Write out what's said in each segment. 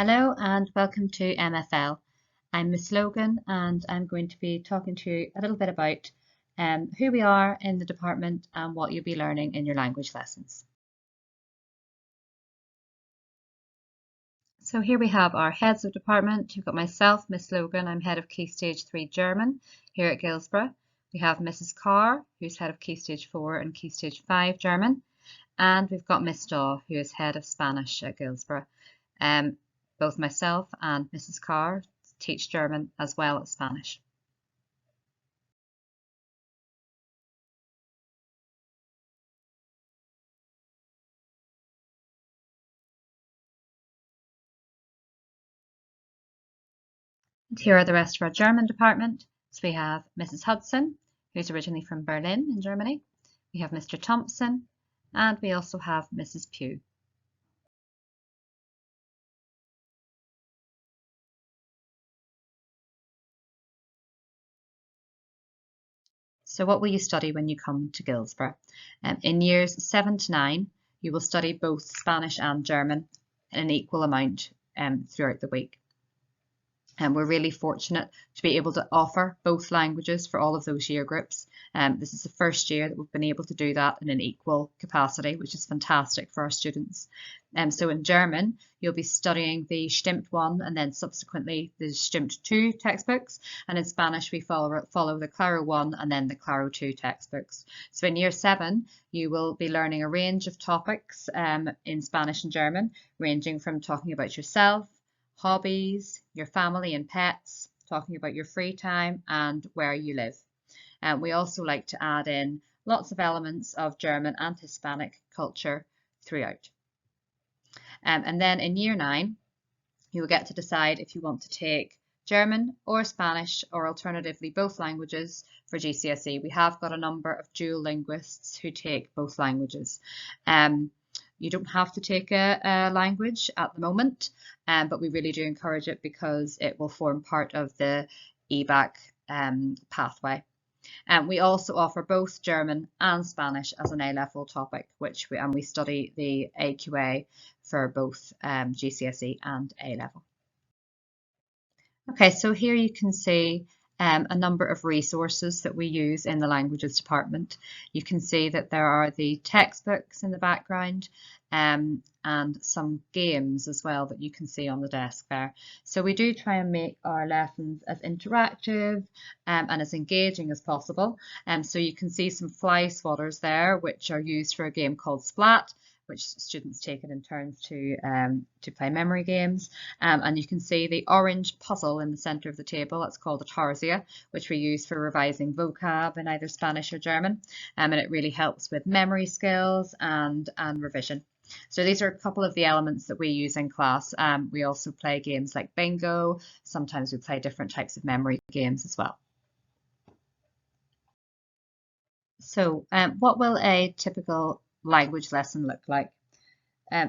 Hello and welcome to MFL. I'm Miss Logan and I'm going to be talking to you a little bit about who we are in the department and what you'll be learning in your language lessons. So here we have our heads of department. You've got myself, Miss Logan, I'm head of Key Stage 3 German here at Guilsborough. We have Mrs. Carr, who's head of Key Stage 4 and Key Stage 5 German. And we've got Miss Daw, who is head of Spanish at Guilsborough. Both myself and Mrs. Carr teach German as well as Spanish. And here are the rest of our German department. So we have Mrs. Hudson, who's originally from Berlin in Germany. We have Mr. Thompson, and we also have Mrs. Pugh. So what will you study when you come to Guilsborough? In years 7 to 9, you will study both Spanish and German in an equal amount throughout the week. And we're really fortunate to be able to offer both languages for all of those year groups. This is the first year that we've been able to do that in an equal capacity, which is fantastic for our students. So in German, you'll be studying the Stimmt 1 and then subsequently the Stimmt 2 textbooks. And in Spanish, we follow the Claro 1 and then the Claro 2 textbooks. So in year 7, you will be learning a range of topics in Spanish and German, ranging from talking about yourself, hobbies, your family and pets, talking about your free time and where you live. We also like to add in lots of elements of German and Hispanic culture throughout. And then in year 9, you will get to decide if you want to take German or Spanish or alternatively both languages for GCSE. We have got a number of dual linguists who take both languages. You don't have to take a language at the moment, but we really do encourage it because it will form part of the EBAC pathway. We also offer both German and Spanish as an A-level topic, and we study the AQA for both GCSE and A-level. Okay, so here you can see a number of resources that we use in the languages department. You can see that there are the textbooks in the background and some games as well that you can see on the desk there. So we do try and make our lessons as interactive and as engaging as possible. So you can see some fly swatters there, which are used for a game called Splat, which students take it in turns to play memory games. And you can see the orange puzzle in the center of the table. That's called a tarsia, which we use for revising vocab in either Spanish or German. And it really helps with memory skills and revision. So these are a couple of the elements that we use in class. We also play games like bingo. Sometimes we play different types of memory games as well. So what will a typical language lesson look like?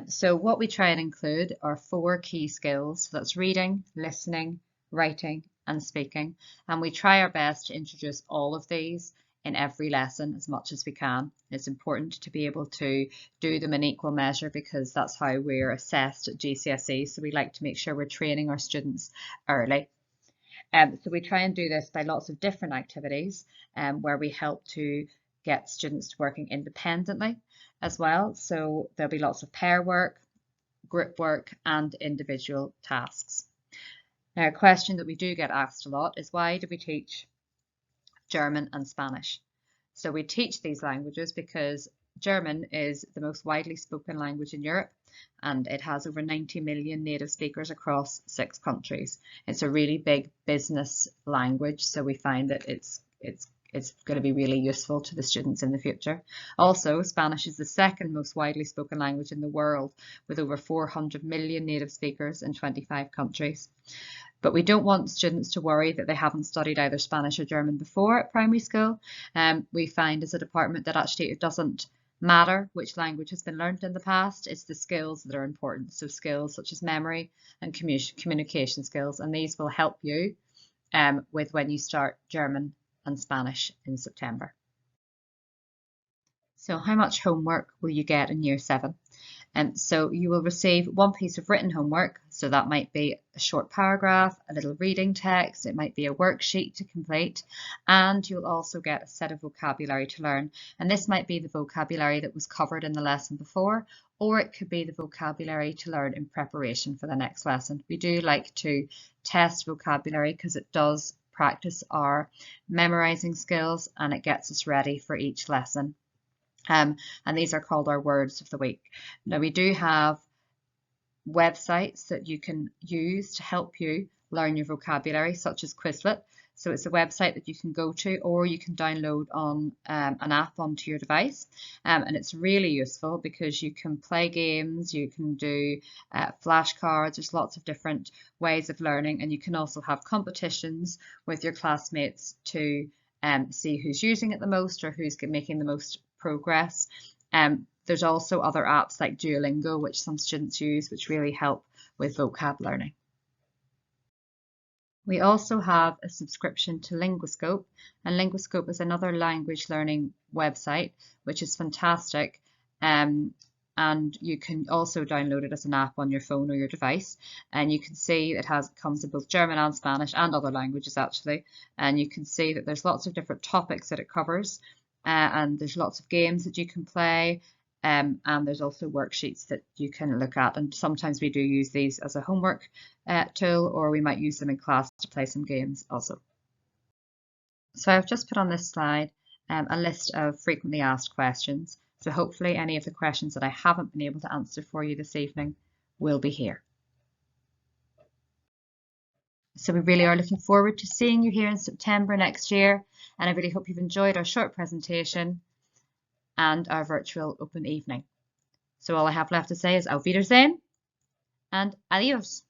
So what we try and include are 4 key skills. So that's reading, listening, writing and speaking. And we try our best to introduce all of these in every lesson as much as we can. It's important to be able to do them in equal measure because that's how we're assessed at GCSE. So we like to make sure we're training our students early. So we try and do this by lots of different activities where we help to get students working independently as well. So there'll be lots of pair work, group work and individual tasks. Now, a question that we do get asked a lot is why do we teach German and Spanish? So we teach these languages because German is the most widely spoken language in Europe and it has over 90 million native speakers across 6 countries. It's a really big business language, so we find that it's going to be really useful to the students in the future. Also, Spanish is the 2nd most widely spoken language in the world with over 400 million native speakers in 25 countries. But we don't want students to worry that they haven't studied either Spanish or German before at primary school. We find as a department that actually it doesn't matter which language has been learned in the past, it's the skills that are important. So skills such as memory and communication skills, and these will help you with when you start German and Spanish in September. So how much homework will you get in year 7? So you will receive one piece of written homework. So that might be a short paragraph, a little reading text, it might be a worksheet to complete, and you'll also get a set of vocabulary to learn. And this might be the vocabulary that was covered in the lesson before, or it could be the vocabulary to learn in preparation for the next lesson. We do like to test vocabulary because it does practice our memorizing skills and it gets us ready for each lesson. And these are called our words of the week. Now we do have websites that you can use to help you learn your vocabulary, such as Quizlet. So it's a website that you can go to, or you can download on an app onto your device. And it's really useful because you can play games, you can do flashcards, there's lots of different ways of learning, and you can also have competitions with your classmates to see who's using it the most or who's making the most progress. There's also other apps like Duolingo, which some students use, which really help with vocab learning. We also have a subscription to Linguascope, and Linguascope is another language learning website, which is fantastic. And you can also download it as an app on your phone or your device. And you can see it comes in both German and Spanish and other languages actually. And you can see that there's lots of different topics that it covers. And there's lots of games that you can play. And there's also worksheets that you can look at, and sometimes we do use these as a homework tool, or we might use them in class to play some games also. So I've just put on this slide a list of frequently asked questions, so hopefully any of the questions that I haven't been able to answer for you this evening will be here. So we really are looking forward to seeing you here in September next year, and I really hope you've enjoyed our short presentation and our virtual open evening. So all I have left to say is Auf Wiedersehen and adios.